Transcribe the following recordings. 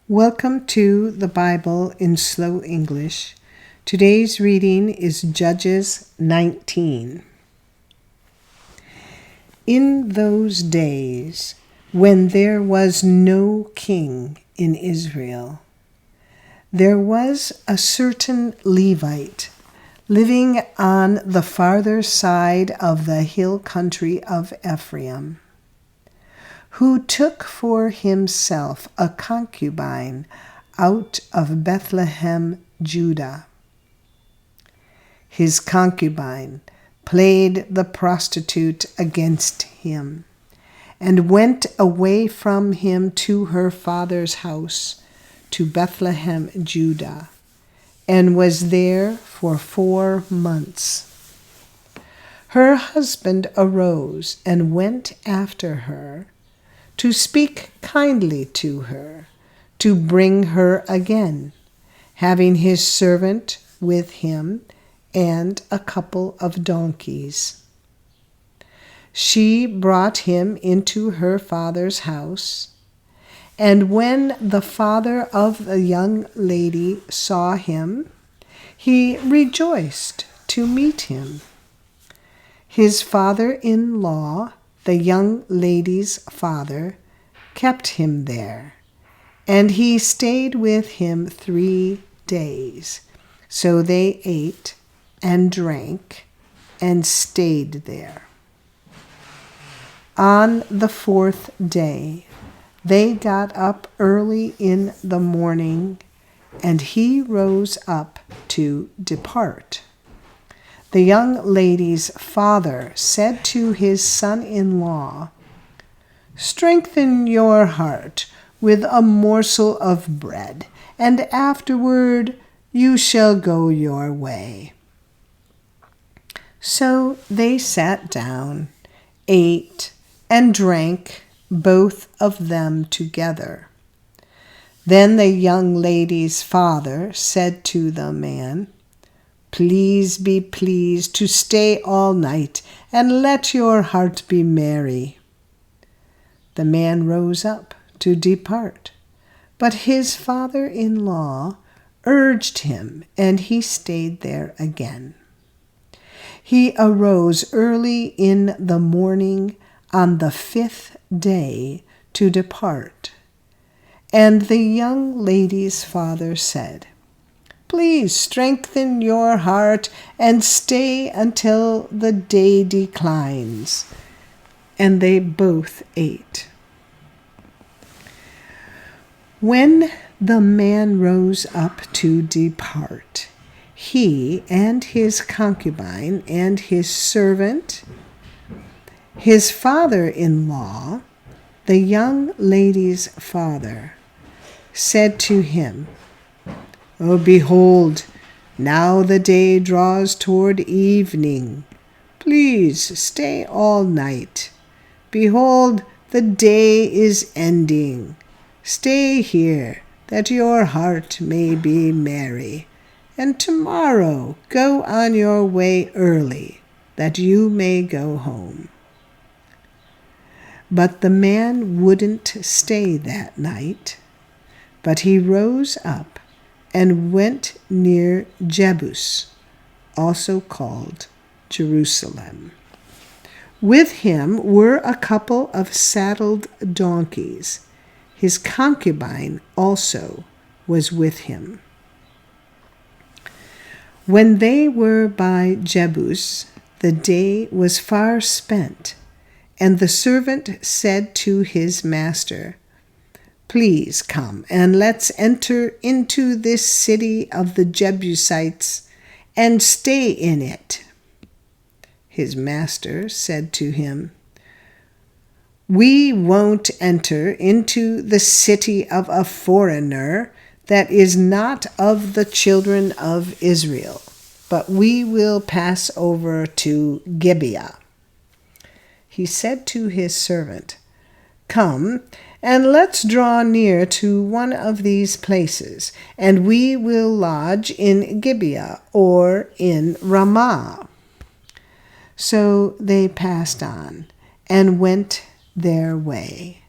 Welcome to the Bible in Slow English. Today's reading is Judges 19. In those days, when there was no king in Israel, there was a certain Levite living on the farther side of the hill country of Ephraim, who took for himself a concubine out of Bethlehem, Judah. His concubine played the prostitute against him and went away from him to her father's house, to Bethlehem, Judah, and was there for 4 months. Her husband arose and went after her, to speak kindly to her, to bring her again, having his servant with him and a couple of donkeys. She brought him into her father's house, and when the father of the young lady saw him, he rejoiced to meet him. His father-in-law, the young lady's father, kept him there, and he stayed with him 3 days. So they ate and drank and stayed there. On the 4th day, they got up early in the morning, and he rose up to depart. The young lady's father said to his son-in-law, "Strengthen your heart with a morsel of bread, and afterward you shall go your way." So they sat down, ate, and drank, both of them together. Then the young lady's father said to the man, "Please be pleased to stay all night, and let your heart be merry." The man rose up to depart, but his father-in-law urged him, and he stayed there again. He arose early in the morning on the 5th day to depart, and the young lady's father said, "Please strengthen your heart and stay until the day declines." And they both ate. When the man rose up to depart, he and his concubine and his servant, his father-in-law, the young lady's father, said to him, "Oh, behold, now the day draws toward evening. Please stay all night. Behold, the day is ending. Stay here, that your heart may be merry, and tomorrow go on your way early, that you may go home." But the man wouldn't stay that night, but he rose up and went near Jebus, also called Jerusalem. With him were a couple of saddled donkeys. His concubine also was with him. When they were by Jebus, the day was far spent, and the servant said to his master, "Please come, and let's enter into this city of the Jebusites and stay in it." His master said to him, "We won't enter into the city of a foreigner that is not of the children of Israel, but we will pass over to Gibeah." He said to his servant, "Come, and let's draw near to one of these places, and we will lodge in Gibeah or in Ramah." So they passed on and went their way.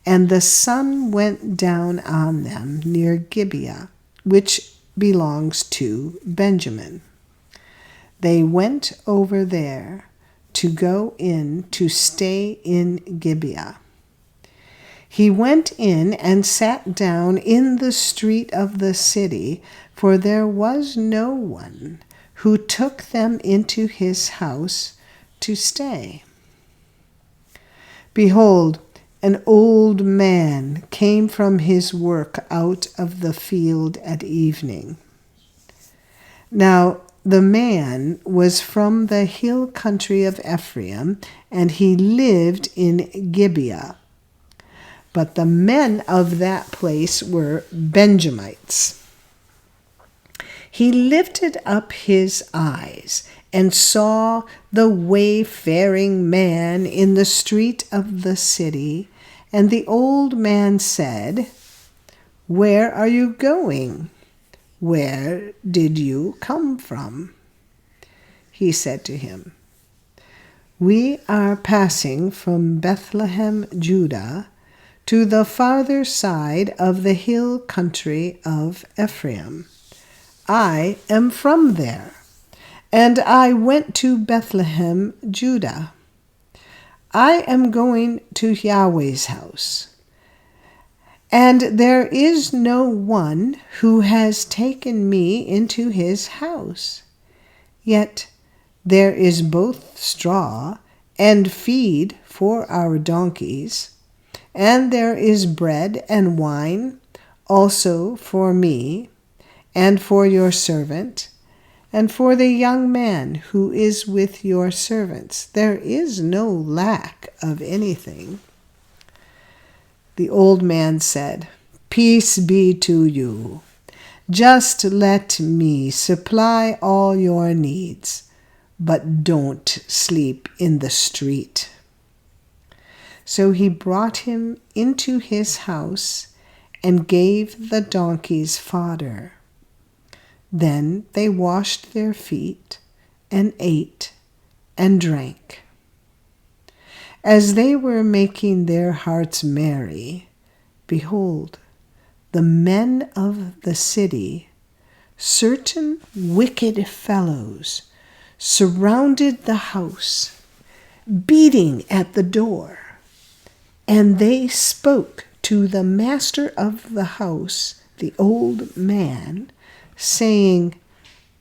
and the sun went down on them near Gibeah, which belongs to Benjamin. They went over there to go in to stay in Gibeah. He went in and sat down in the street of the city, for there was no one who took them into his house to stay. Behold, an old man came from his work out of the field at evening. Now the man was from the hill country of Ephraim, and he lived in Gibeah. But the men of that place were Benjamites. He lifted up his eyes and saw the wayfaring man in the street of the city, and the old man said, "Where are you going? Where did you come from?" He said to him, "We are passing from Bethlehem, Judah, to the farther side of the hill country of Ephraim. I am from there, and I went to Bethlehem, Judah. I am going to Yahweh's house, and there is no one who has taken me into his house. Yet there is both straw and feed for our donkeys, and there is bread and wine also for me, and for your servant, and for the young man who is with your servants. There is no lack of anything." The old man said, "Peace be to you. Just let me supply all your needs, but don't sleep in the street." So he brought him into his house and gave the donkeys fodder. Then they washed their feet and ate and drank. As they were making their hearts merry, behold, the men of the city, certain wicked fellows, surrounded the house, beating at the door. And they spoke to the master of the house, the old man, saying,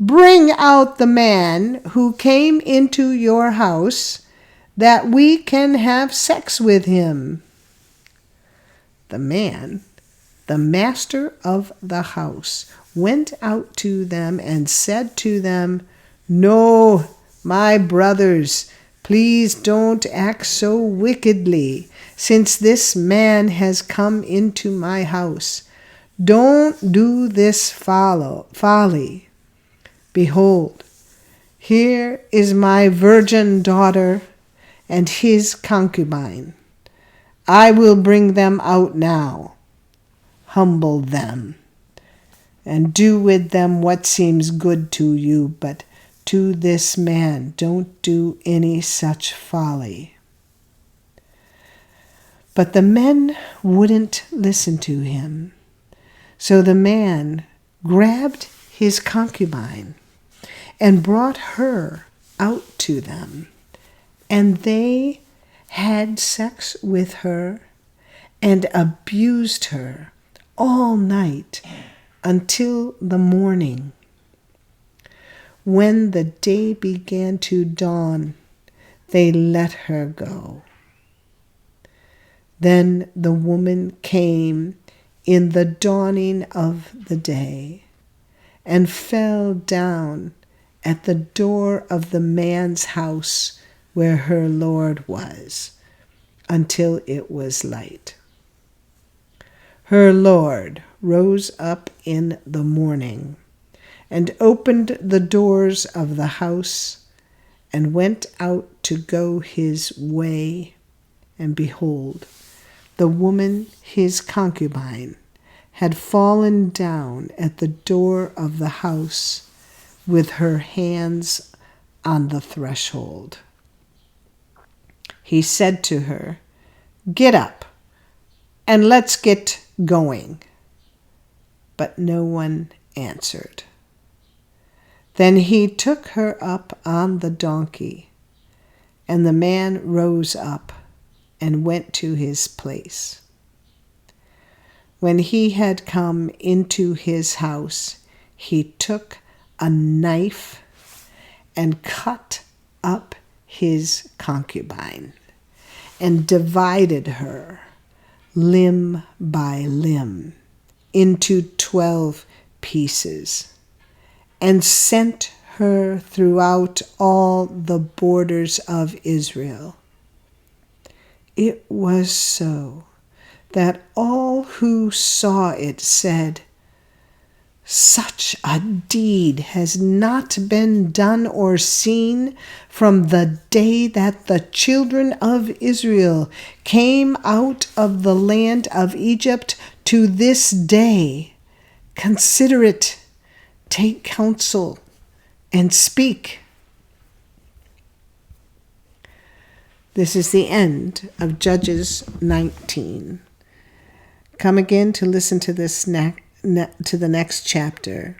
"Bring out the man who came into your house, that we can have sex with him." The man, the master of the house, went out to them and said to them, "No, my brothers, please don't act so wickedly, since this man has come into my house. Don't do this folly. Behold, here is my virgin daughter and his concubine. I will bring them out now. Humble them, and do with them what seems good to you, but to this man don't do any such folly." But the men wouldn't listen to him. So the man grabbed his concubine and brought her out to them, and they had sex with her and abused her all night until the morning. When the day began to dawn, they let her go. Then the woman came in the dawning of the day and fell down at the door of the man's house where her Lord was, until it was light. Her Lord rose up in the morning and opened the doors of the house and went out to go his way, and behold, the woman, his concubine, had fallen down at the door of the house with her hands on the threshold. He said to her, "Get up, and let's get going." But no one answered. Then he took her up on the donkey, and the man rose up and went to his place. When he had come into his house, he took a knife and cut up his concubine and divided her limb by limb into 12 pieces and sent her throughout all the borders of Israel. It was so that all who saw it said, "Such a deed has not been done or seen from the day that the children of Israel came out of the land of Egypt to this day. Consider it, take counsel, and speak." This is the end of Judges 19. Come again to listen to this to the next chapter.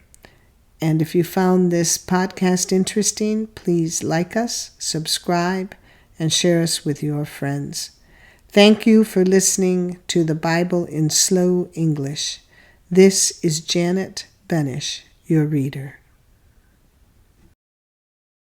And if you found this podcast interesting, please like us, subscribe, and share us with your friends. Thank you for listening to the Bible in Slow English. This is Janet Benish, your reader.